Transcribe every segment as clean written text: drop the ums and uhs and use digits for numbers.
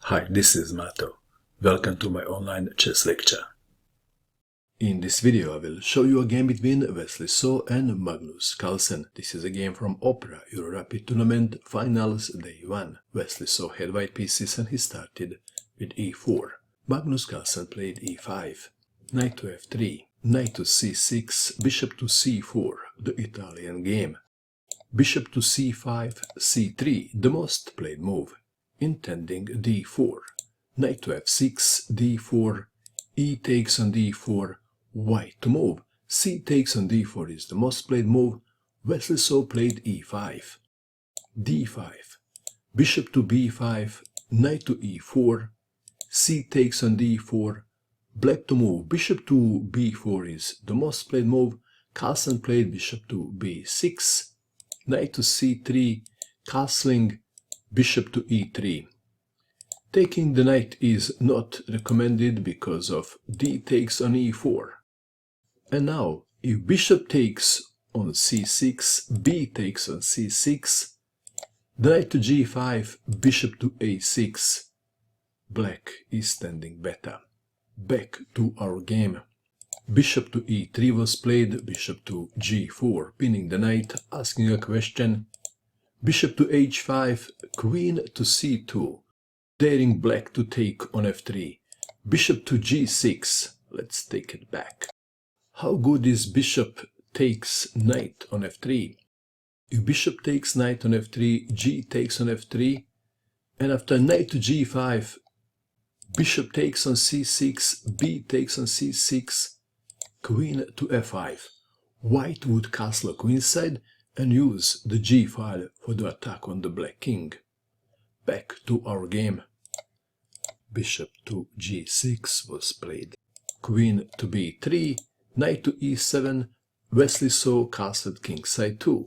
Hi, this is Mato. Welcome to my online chess lecture. In this video I will show you a game between Wesley and Magnus Carlsen. This is a game from Opera Euro Rapid Tournament Finals Day 1. Wesley had white pieces and he started with e4. Magnus Carlsen played e5, knight to f3, knight to c6, bishop to c4, the Italian game. Bishop to c5, c3, the most played move, intending d4. Knight to f6, d4, e takes on d4, white to move. C takes on d4 is the most played move. Wesley played e5, d5, bishop to b5, knight to e4, c takes on d4, black to move. Bishop to b4 is the most played move. Carlsen played bishop to b6, knight to c3, castling, bishop to e3. Taking the knight is not recommended because of d takes on e4. And now, if bishop takes on c6, b takes on c6, the knight to g5, bishop to a6, black is standing better. Back to our game. Bishop to e3 was played, bishop to g4, pinning the knight, asking a question. Bishop to h5, queen to c2, daring black to take on f3. Bishop to g6, let's take it back. How good is bishop takes knight on f3? If bishop takes knight on f3, g takes on f3, and after knight to g5, bishop takes on c6, b takes on c6, queen to f5. White would castle queenside and use the g file for the attack on the black king. Back to our game. Bishop to g6 was played. Queen to b3, knight to e7, Wesley castled kingside 2.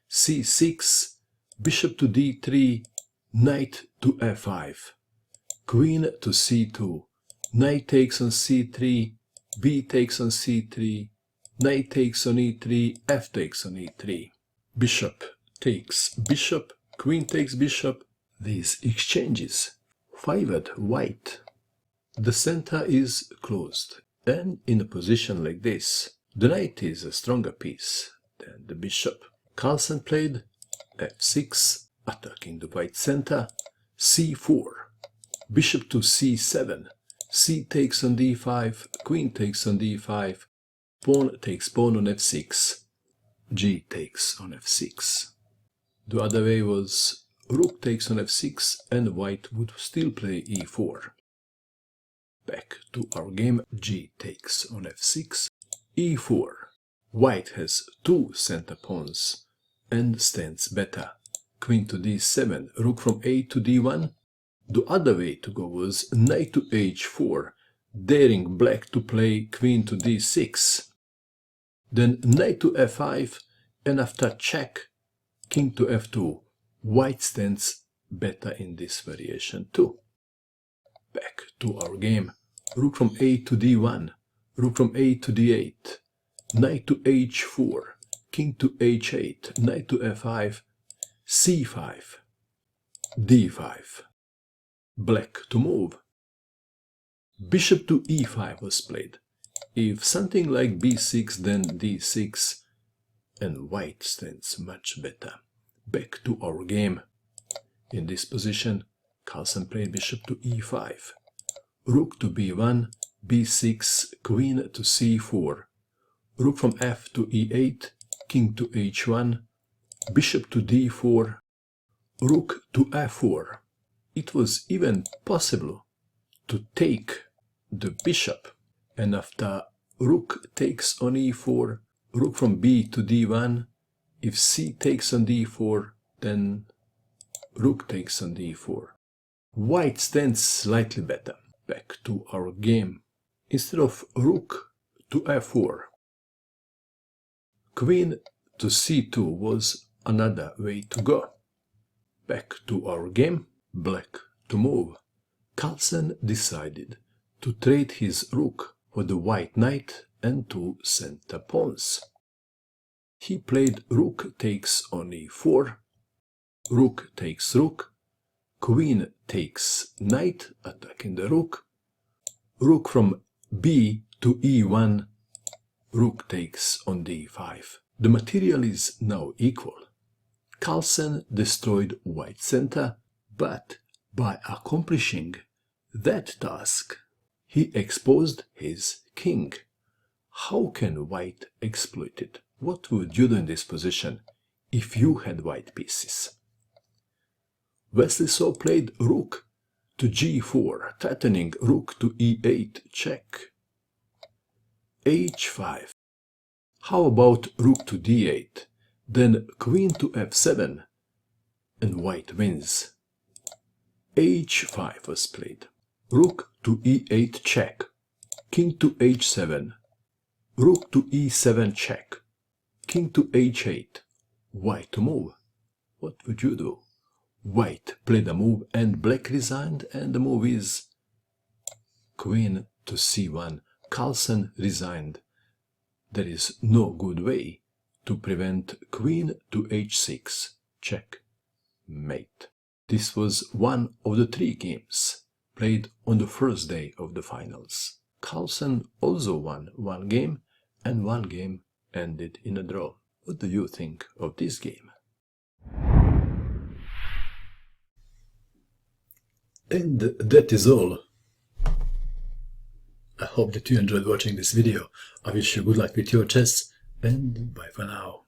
c6, bishop to d3, knight to f5. Queen to c2, knight takes on c3, b takes on c3, knight takes on e3, f takes on e3. Bishop takes bishop, queen takes bishop. These exchanges favored white. The center is closed, and in a position like this, the knight is a stronger piece than the bishop. Carlsen played f6, attacking the white center, c4, bishop to c7, c takes on d5, queen takes on d5, pawn takes pawn on f6, g takes on f6. The other way was rook takes on f6 and white would still play e4. Back to our game. G takes on f6, e4. White has two center pawns and stands better. Queen to d7, rook from a to d1. The other way to go was knight to h4, daring black to play queen to d6. Then knight to f5, and after check, king to f2. White stands better in this variation too. Back to our game. Rook from a to d1, rook from a to d8, knight to h4, king to h8, knight to f5, c5, d5. Black to move. Bishop to e5 was played. If something like b6, then d6, and white stands much better. Back to our game. In this position, Carlsen played bishop to e5, rook to b1, b6, queen to c4, rook from f to e8, king to h1, bishop to d4, rook to f4. It was even possible to take the bishop, and after rook takes on e4, rook from b to d1, if c takes on d4, then rook takes on d4. White stands slightly better. Back to our game. Instead of rook to f4, queen to c2 was another way to go. Back to our game. Black to move. Carlsen decided to trade his rook for the white knight and two center pawns. He played rook takes on e4, rook takes rook, queen takes knight, attacking the rook. Rook from b to e1, rook takes on d5. The material is now equal. Carlsen destroyed white center, but by accomplishing that task, he exposed his king. How can white exploit it? What would you do in this position if you had white pieces? Wesley so played rook to g4, threatening rook to e8, check. h5. How about rook to d8, then queen to f7, and white wins. h5 was played. Rook to e8, check. King to h7. Rook to e7, check. King to h8. White to move. What would you do? White played a move and black resigned, and the move is queen to c1. Carlsen resigned. There is no good way to prevent queen to h6, check, mate. This was one of the 3 games played on the first day of the finals. Carlsen also won 1 game, and 1 game ended in a draw. What do you think of this game? And that is all. I hope that you enjoyed watching this video. I wish you good luck with your chess, and bye for now.